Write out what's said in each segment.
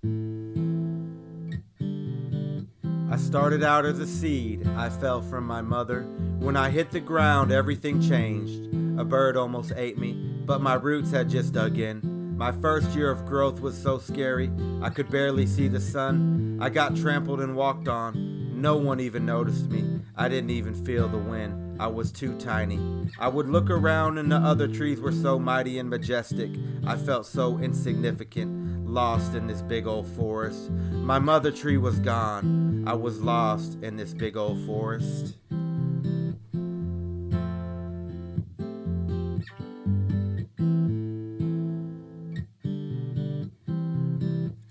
I started out as a seed, I fell from my mother. When I hit the ground, everything changed. A bird almost ate me, but my roots had just dug in. My first year of growth was so scary, I could barely see the sun. I got trampled and walked on. No one even noticed me. I didn't even feel the wind. I was too tiny. I would look around and the other trees were so mighty and majestic. I felt so insignificant, lost in this big old forest. My mother tree was gone. I was lost in this big old forest.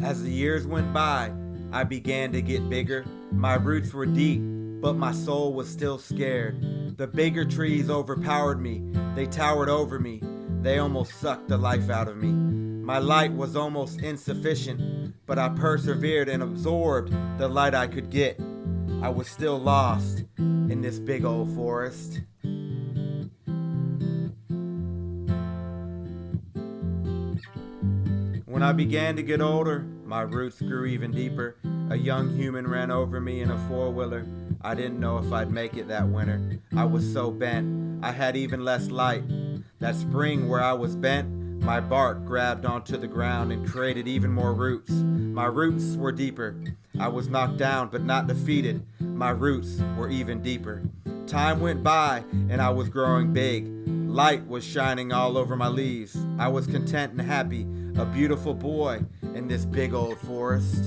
As the years went by, I began to get bigger. My roots were deep, but my soul was still scared. The bigger trees overpowered me. They towered over me. They almost sucked the life out of me. My light was almost insufficient, but I persevered and absorbed the light I could get. I was still lost in this big old forest. When I began to get older, my roots grew even deeper. A young human ran over me in a four-wheeler. I didn't know if I'd make it that winter. I was so bent, I had even less light. That spring where I was bent, my bark grabbed onto the ground and created even more roots. My roots were deeper. I was knocked down but not defeated. My roots were even deeper. Time went by and I was growing big. Light was shining all over my leaves. I was content and happy, a beautiful boy in this big old forest.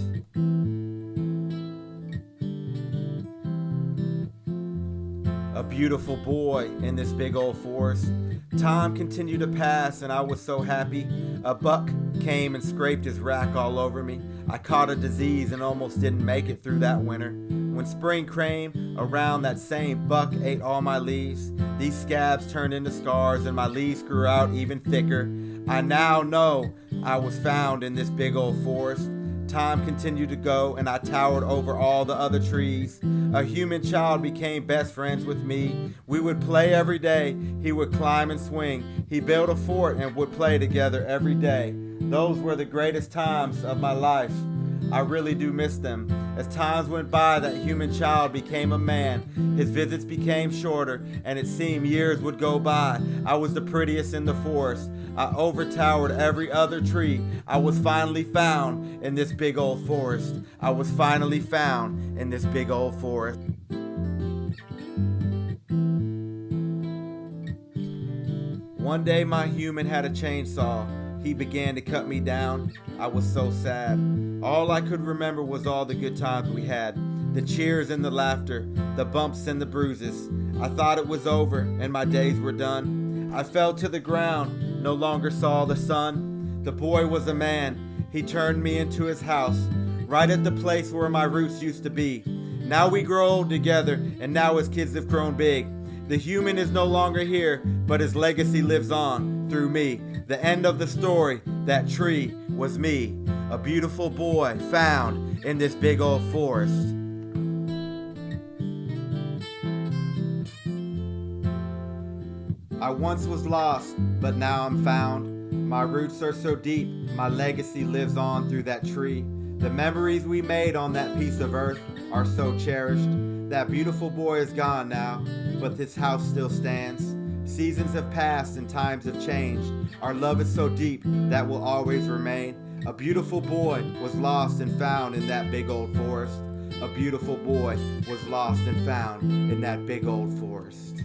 A beautiful boy in this big old forest. Time continued to pass and I was so happy. A buck came and scraped his rack all over me. I caught a disease and almost didn't make it through that winter. When spring came around, that same buck ate all my leaves. These scabs turned into scars and my leaves grew out even thicker. I now know I was found in this big old forest. Time continued to go and I towered over all the other trees. A human child became best friends with me. We would play every day. He would climb and swing. He built a fort and would play together every day. Those were the greatest times of my life. I really do miss them. As times went by, that human child became a man. His visits became shorter, and it seemed years would go by. I was the prettiest in the forest. I overtowered every other tree. I was finally found in this big old forest. I was finally found in this big old forest. One day my human had a chainsaw. He began to cut me down. I was so sad. All I could remember was all the good times we had. The cheers and the laughter, the bumps and the bruises. I thought it was over and my days were done. I fell to the ground, no longer saw the sun. The boy was a man. He turned me into his house, right at the place where my roots used to be. Now we grow old together and now his kids have grown big. The human is no longer here, but his legacy lives on through me. The end of the story, that tree was me, a beautiful boy found in this big old forest. I once was lost, but now I'm found. My roots are so deep, my legacy lives on through that tree. The memories we made on that piece of earth are so cherished. That beautiful boy is gone now, but this house still stands. Seasons have passed and times have changed. Our love is so deep that will always remain. A beautiful boy was lost and found in that big old forest. A beautiful boy was lost and found in that big old forest.